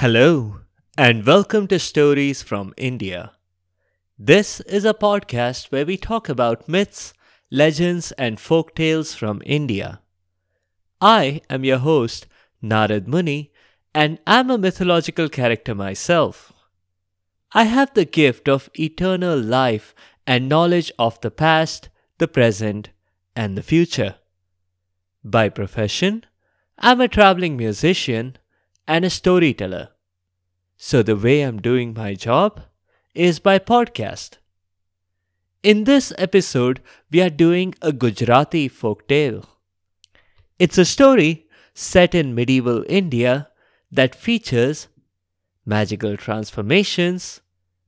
Hello, and welcome to Stories from India. This is a podcast where we talk about myths, legends, and folk tales from India. I am your host, Narad Muni, and I'm a mythological character myself. I have the gift of eternal life and knowledge of the past, the present, and the future. By profession, I'm a traveling musician and a storyteller. So the way I'm doing my job is by podcast. In this episode, we are doing a Gujarati folktale. It's a story set in medieval India that features magical transformations,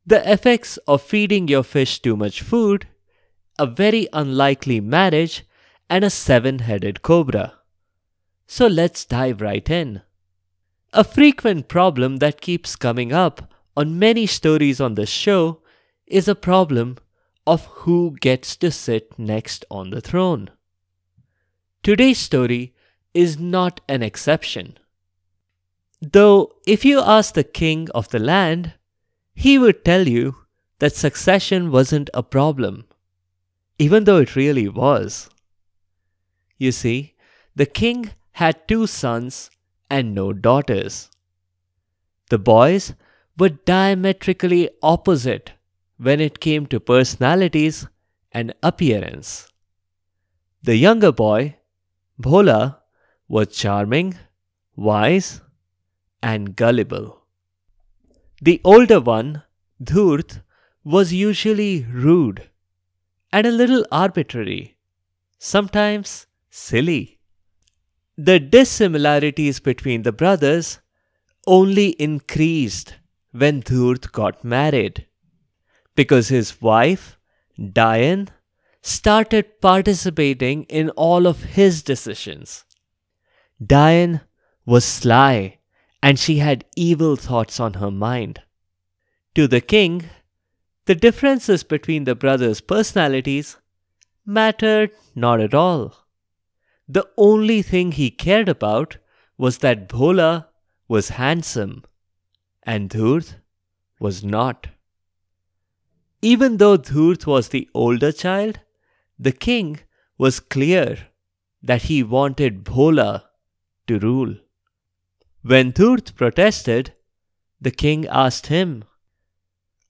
the effects of feeding your fish too much food, a very unlikely marriage, and a seven-headed cobra. So let's dive right in. A frequent problem that keeps coming up on many stories on this show is a problem of who gets to sit next on the throne. Today's story is not an exception. Though, if you ask the king of the land, he would tell you that succession wasn't a problem, even though it really was. You see, the king had two sons and no daughters. The boys were diametrically opposite when it came to personalities and appearance. The younger boy, Bhola, was charming, wise, and gullible. The older one, Dhurt, was usually rude and a little arbitrary, sometimes silly. The dissimilarities between the brothers only increased when Dhurt got married, because his wife, Diane, started participating in all of his decisions. Diane was sly and she had evil thoughts on her mind. To the king, the differences between the brothers' personalities mattered not at all. The only thing he cared about was that Bhola was handsome and Dhurt was not. Even though Dhurt was the older child, the king was clear that he wanted Bhola to rule. When Dhurt protested, the king asked him,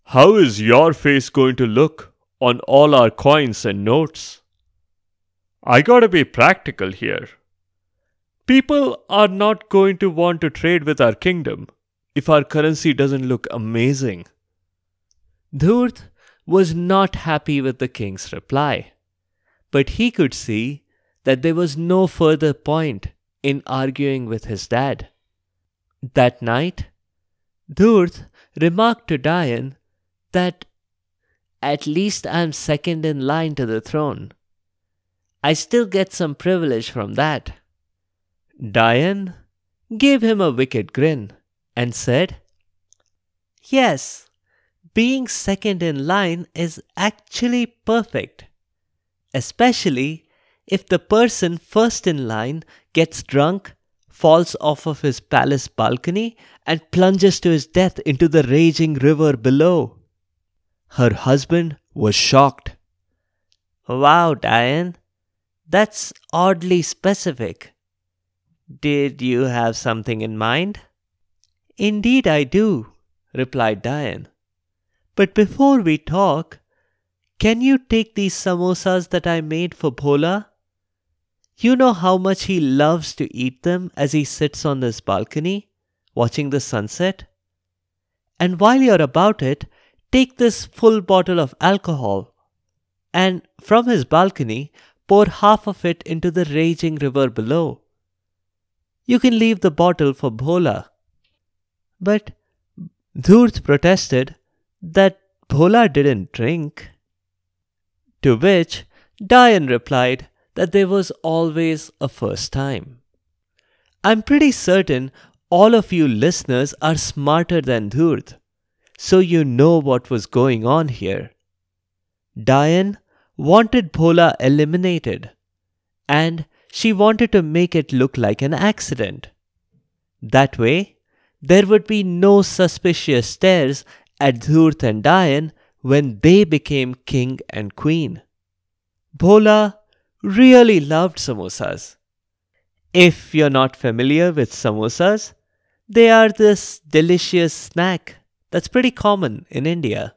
"How is your face going to look on all our coins and notes? I gotta be practical here. People are not going to want to trade with our kingdom if our currency doesn't look amazing." Dhurt was not happy with the king's reply, but he could see that there was no further point in arguing with his dad. That night, Dhurt remarked to Diane that at least I'm second in line to the throne. I still get some privilege from that. Diane gave him a wicked grin and said, "Yes, being second in line is actually perfect, especially if the person first in line gets drunk, falls off of his palace balcony, and plunges to his death into the raging river below." Her husband was shocked. "Wow, Diane. That's oddly specific. Did you have something in mind?" "Indeed I do," replied Diane. "But before we talk, can you take these samosas that I made for Bhola? You know how much he loves to eat them as he sits on this balcony, watching the sunset. And while you're about it, take this full bottle of alcohol, and from his balcony, pour half of it into the raging river below. You can leave the bottle for Bhola." But Dhurt protested that Bhola didn't drink. To which Diane replied that there was always a first time. I'm pretty certain all of you listeners are smarter than Dhurt, so you know what was going on here. Diane wanted Bhola eliminated, and she wanted to make it look like an accident. That way, there would be no suspicious stares at Dhurt and Dayan when they became king and queen. Bhola really loved samosas. If you're not familiar with samosas, they are this delicious snack that's pretty common in India.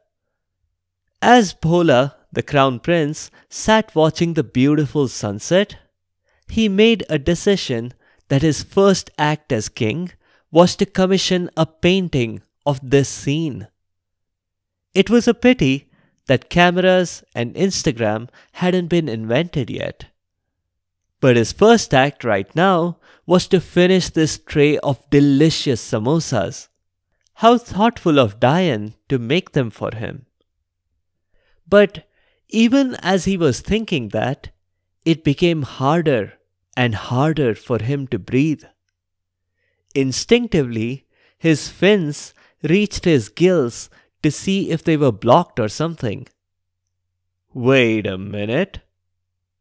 As Bhola, the crown prince, sat watching the beautiful sunset, he made a decision that his first act as king was to commission a painting of this scene. It was a pity that cameras and Instagram hadn't been invented yet. But his first act right now was to finish this tray of delicious samosas. How thoughtful of Dayan to make them for him. But even as he was thinking that, it became harder and harder for him to breathe. Instinctively, his fins reached his gills to see if they were blocked or something. Wait a minute.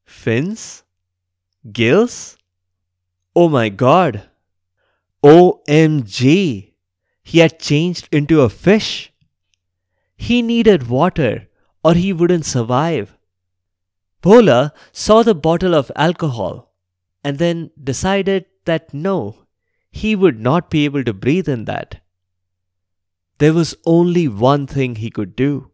Fins? Gills? Oh my god. OMG. He had changed into a fish. He needed water or he wouldn't survive. Bhola saw the bottle of alcohol and then decided that no, he would not be able to breathe in that. There was only one thing he could do.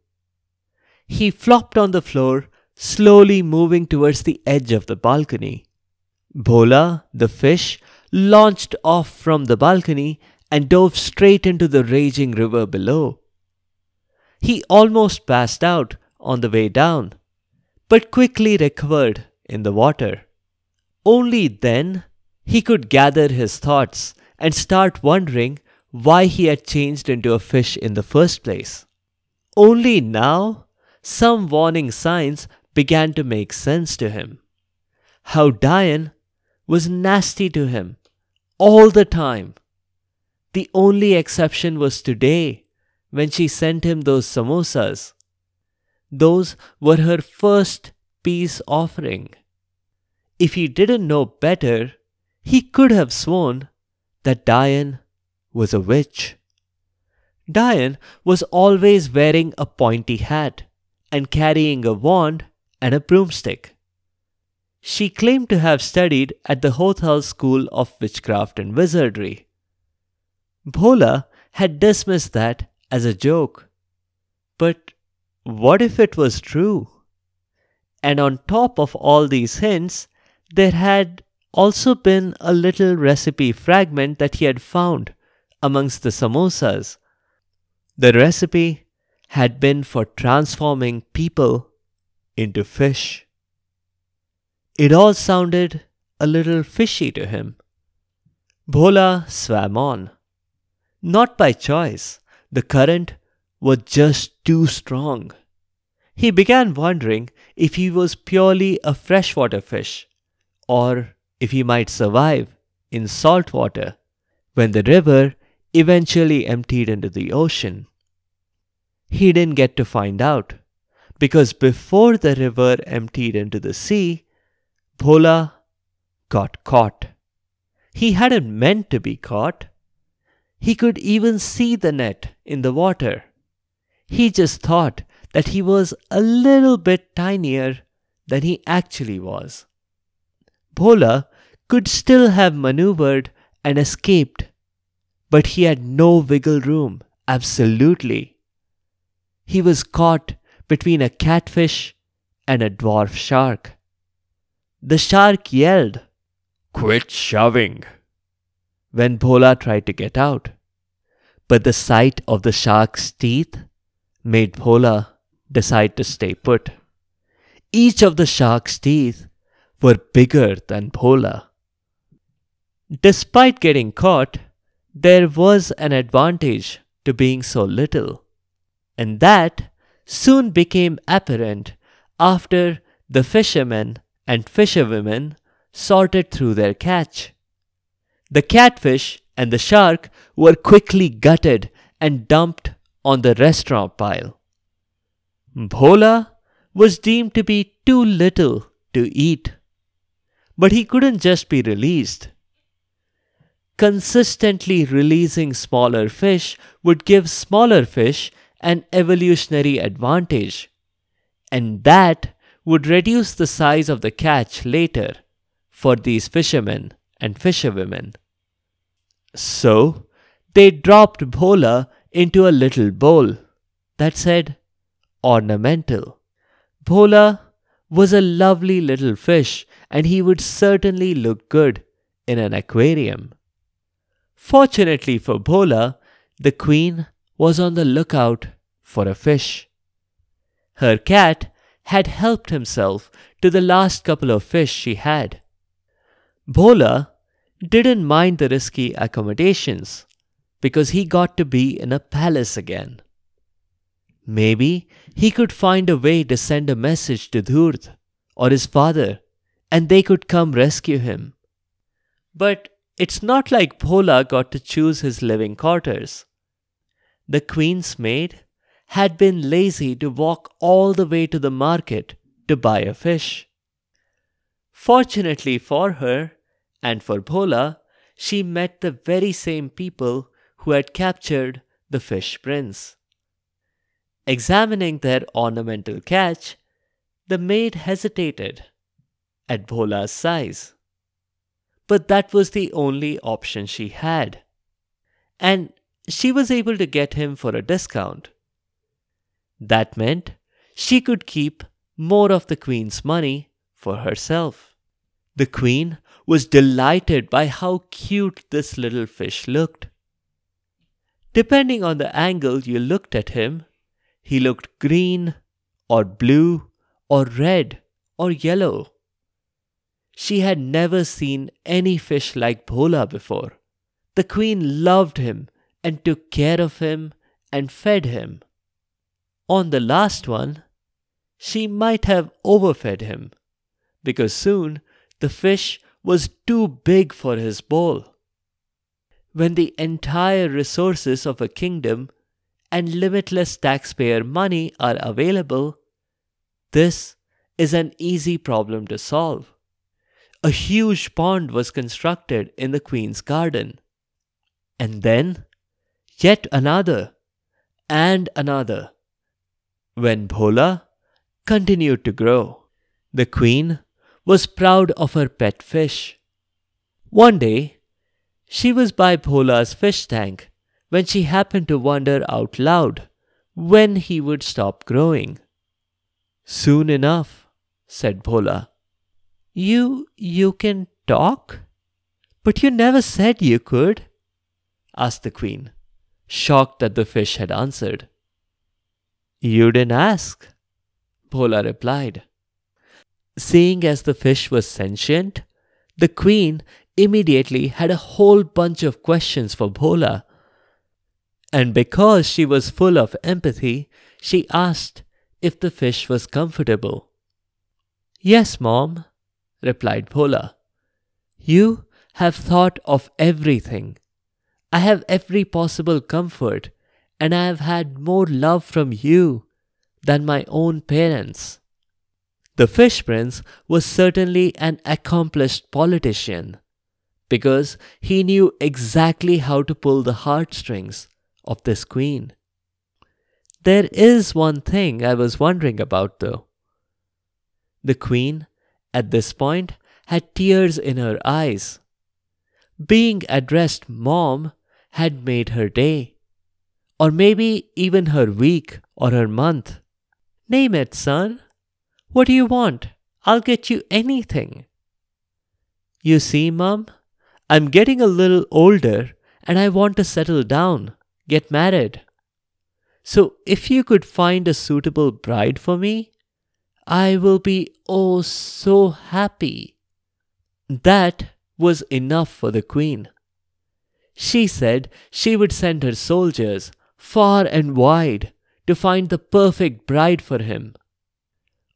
He flopped on the floor, slowly moving towards the edge of the balcony. Bhola, the fish, launched off from the balcony and dove straight into the raging river below. He almost passed out on the way down, but quickly recovered in the water. Only then he could gather his thoughts and start wondering why he had changed into a fish in the first place. Only now some warning signs began to make sense to him. How Dayan was nasty to him all the time. The only exception was today when she sent him those samosas. Those were her first peace offering. If he didn't know better, he could have sworn that Dayan was a witch. Dayan was always wearing a pointy hat and carrying a wand and a broomstick. She claimed to have studied at the Hothal School of Witchcraft and Wizardry. Bhola had dismissed that as a joke. But what if it was true? And on top of all these hints, there had also been a little recipe fragment that he had found amongst the samosas. The recipe had been for transforming people into fish. It all sounded a little fishy to him. Bhola swam on. Not by choice, the current was just too strong. He began wondering if he was purely a freshwater fish, or if he might survive in salt water when the river eventually emptied into the ocean. He didn't get to find out, because before the river emptied into the sea, Bhola got caught. He hadn't meant to be caught. He could even see the net in the water. He just thought that he was a little bit tinier than he actually was. Bhola could still have maneuvered and escaped, but he had no wiggle room, absolutely. He was caught between a catfish and a dwarf shark. The shark yelled, "Quit shoving," when Bhola tried to get out. But the sight of the shark's teeth made Bhola decide to stay put. Each of the shark's teeth were bigger than Bhola. Despite getting caught, there was an advantage to being so little, and that soon became apparent after the fishermen and fisherwomen sorted through their catch. The catfish and the shark were quickly gutted and dumped on the restaurant pile. Bhola was deemed to be too little to eat, but he couldn't just be released. consistently releasing smaller fish would give smaller fish an evolutionary advantage, and that would reduce the size of the catch later for these fishermen and fisherwomen. So they dropped Bhola into a little bowl that said ornamental. Bhola was a lovely little fish and he would certainly look good in an aquarium. Fortunately for Bhola, the queen was on the lookout for a fish. Her cat had helped himself to the last couple of fish she had. Bhola didn't mind the risky accommodations because he got to be in a palace again. Maybe he could find a way to send a message to Dhurt or his father and they could come rescue him. But it's not like Bhola got to choose his living quarters. The queen's maid had been lazy to walk all the way to the market to buy a fish. Fortunately for her and for Bhola, she met the very same people who had captured the fish prince. Examining their ornamental catch, the maid hesitated at Bhola's size. But that was the only option she had, and she was able to get him for a discount. That meant she could keep more of the queen's money for herself. The queen was delighted by how cute this little fish looked. Depending on the angle you looked at him, he looked green or blue or red or yellow. She had never seen any fish like Bhola before. The queen loved him and took care of him and fed him. On the last one, she might have overfed him because soon the fish was too big for his bowl. When the entire resources of a kingdom and limitless taxpayer money are available, this is an easy problem to solve. A huge pond was constructed in the queen's garden. And then, yet another, and another. When Bhola continued to grow, the queen was proud of her pet fish. One day, she was by Bhola's fish tank when she happened to wonder out loud when he would stop growing. "Soon enough," said Bhola. You can talk? But you never said you could," asked the queen, shocked that the fish had answered. "You didn't ask," Bhola replied. Seeing as the fish was sentient, the queen immediately had a whole bunch of questions for Bhola. And because she was full of empathy, she asked if the fish was comfortable. "Yes, Mom," replied Bhola. "You have thought of everything. I have every possible comfort, and I have had more love from you than my own parents." The fish prince was certainly an accomplished politician because he knew exactly how to pull the heartstrings of this queen. "There is one thing I was wondering about, though." The queen, at this point, had tears in her eyes. Being addressed Mom had made her day, or maybe even her week or her month. "Name it, son. What do you want? I'll get you anything." "You see, Mom, I'm getting a little older and I want to settle down, get married. So if you could find a suitable bride for me, I will be oh so happy." That was enough for the queen. She said she would send her soldiers far and wide to find the perfect bride for him.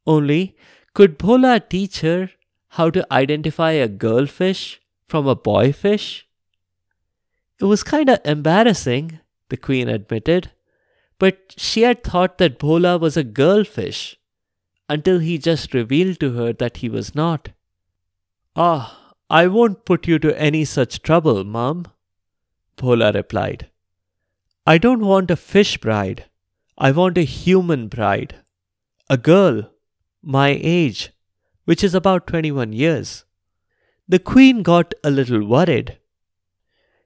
Only, could Bhola teach her how to identify a girl fish from a boy fish? It was kinda embarrassing, the queen admitted, but she had thought that Bhola was a girl fish until he just revealed to her that he was not. I won't put you to any such trouble, Mum, Bhola replied. I don't want a fish bride. I want a human bride. A girl, my age, which is about 21 years. The queen got a little worried.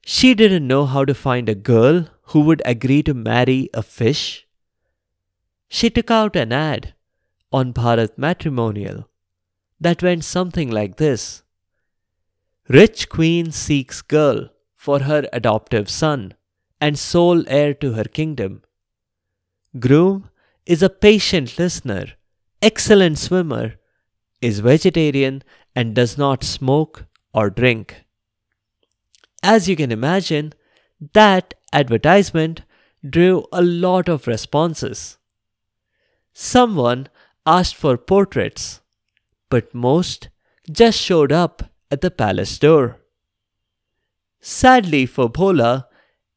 She didn't know how to find a girl who would agree to marry a fish. She took out an ad on Bharat Matrimonial that went something like this. Rich queen seeks girl for her adoptive son and sole heir to her kingdom. Groom is a patient listener, excellent swimmer, is vegetarian and does not smoke or drink. As you can imagine, that advertisement drew a lot of responses. Someone asked for portraits, but most just showed up at the palace door. Sadly for Bhola,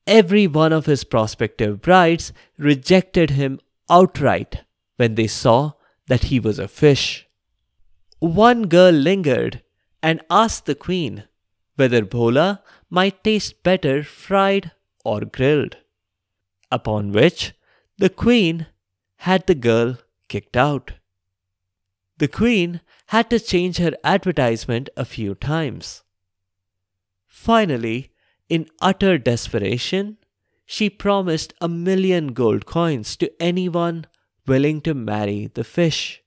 every one of his prospective brides rejected him outright when they saw that he was a fish. One girl lingered and asked the queen whether Bhola might taste better fried or grilled, upon which the queen had the girl kicked out. The queen had to change her advertisement a few times. Finally, in utter desperation, she promised 1,000,000 gold coins to anyone willing to marry the fish.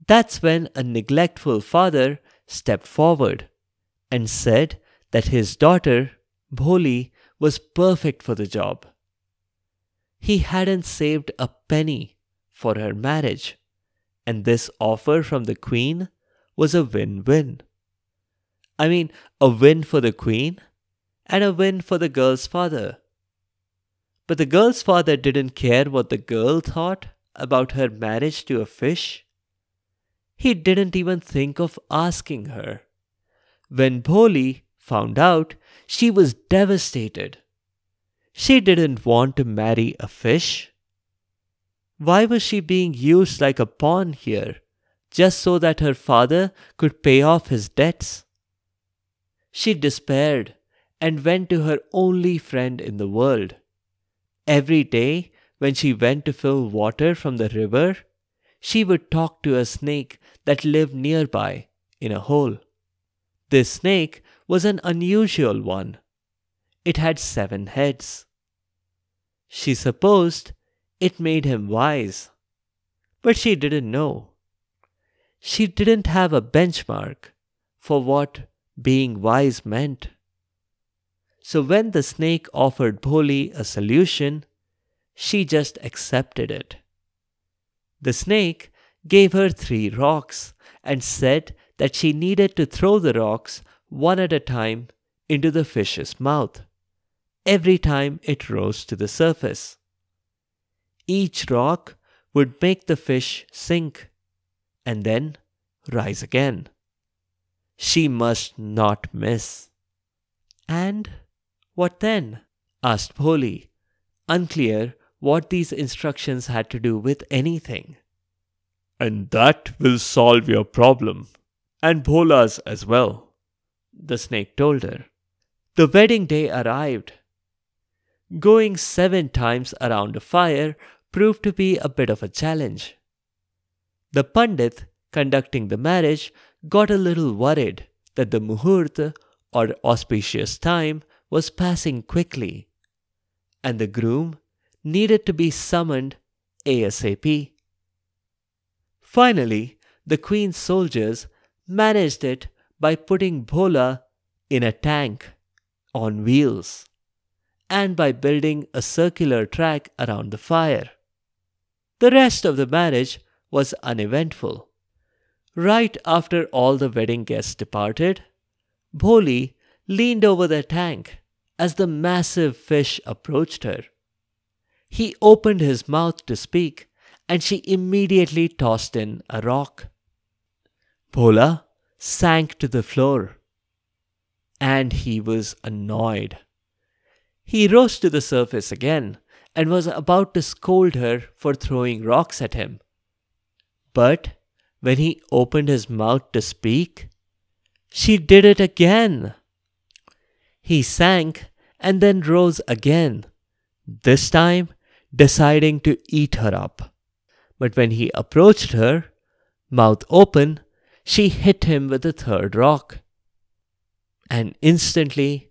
That's when a neglectful father stepped forward and said that his daughter, Bholi, was perfect for the job. He hadn't saved a penny for her marriage, and this offer from the queen was a win-win. I mean, a win for the queen and a win for the girl's father. But the girl's father didn't care what the girl thought about her marriage to a fish. He didn't even think of asking her. When Bholi found out, she was devastated. She didn't want to marry a fish. Why was she being used like a pawn here, just so that her father could pay off his debts? She despaired and went to her only friend in the world. Every day, when she went to fill water from the river, she would talk to a snake that lived nearby in a hole. This snake was an unusual one. It had 7 heads. She supposed it made him wise, but she didn't know. She didn't have a benchmark for what being wise meant. So when the snake offered Bholi a solution, she just accepted it. The snake gave her 3 rocks and said that she needed to throw the rocks one at a time into the fish's mouth every time it rose to the surface. Each rock would make the fish sink and then rise again. She must not miss. And what then? Asked Bholi, unclear what these instructions had to do with anything. And that will solve your problem, and Bhola's as well, the snake told her. The wedding day arrived. Going 7 times around a fire proved to be a bit of a challenge. The Pandit conducting the marriage got a little worried that the muhurta, or auspicious time, was passing quickly, and the groom needed to be summoned ASAP. Finally, the queen's soldiers managed it by putting Bhola in a tank on wheels and by building a circular track around the fire. The rest of the marriage was uneventful. Right after all the wedding guests departed, Bholi leaned over the tank as the massive fish approached her. He opened his mouth to speak, and she immediately tossed in a rock. Bhola sank to the floor, and he was annoyed. He rose to the surface again and was about to scold her for throwing rocks at him. But when he opened his mouth to speak, She did it again. He sank and then rose again, this time deciding to eat her up. But when he approached her, mouth open, she hit him with a third rock. And instantly,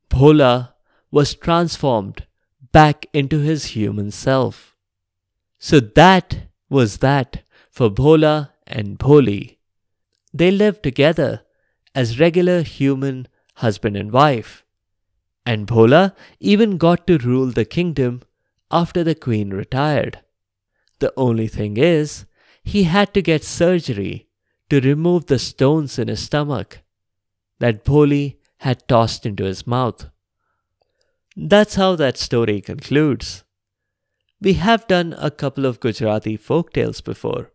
Bhola was transformed back into his human self. So that was that for Bhola and Bholi. They lived together as regular human husband and wife. And Bhola even got to rule the kingdom after the queen retired. The only thing is, he had to get surgery to remove the stones in his stomach that Bholi had tossed into his mouth. That's how that story concludes. We have done a couple of Gujarati folktales before.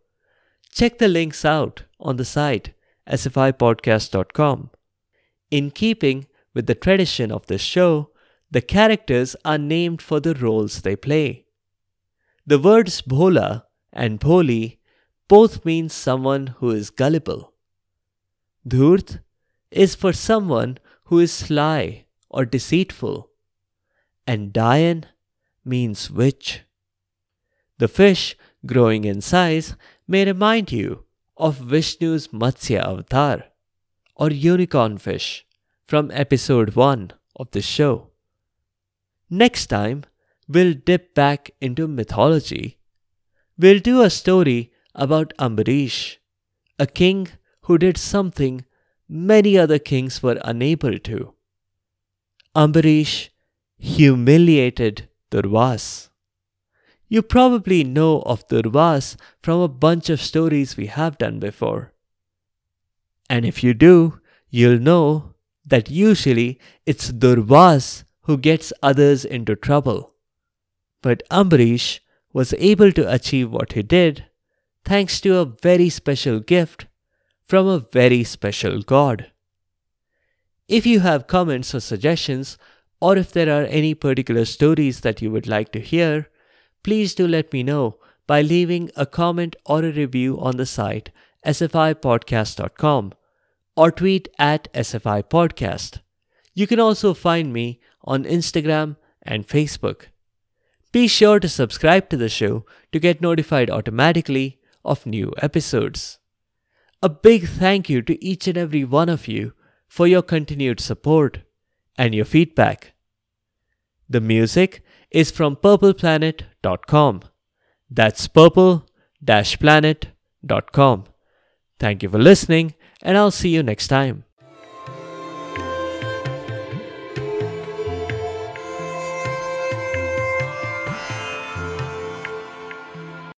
Check the links out on the site sfipodcast.com. In keeping with the tradition of this show, the characters are named for the roles they play. The words Bhola and Bholi both mean someone who is gullible. Dhurt is for someone who is sly or deceitful, and Dayan means witch. The fish growing in size may remind you of Vishnu's Matsya avatar or unicorn fish from episode 1 of the show. Next time, we'll dip back into mythology. We'll do a story about Ambarish, a king who did something many other kings were unable to. Ambarish humiliated Durvas. You probably know of Durvas from a bunch of stories we have done before. And if you do, you'll know that usually it's Durvas who gets others into trouble. But Ambarish was able to achieve what he did thanks to a very special gift from a very special god. If you have comments or suggestions, or if there are any particular stories that you would like to hear, please do let me know by leaving a comment or a review on the site sfipodcast.com or tweet at sfipodcast. You can also find me on Instagram and Facebook. Be sure to subscribe to the show to get notified automatically of new episodes. A big thank you to each and every one of you for your continued support and your feedback. The music is from purpleplanet.com. That's purple-planet.com. Thank you for listening, and I'll see you next time.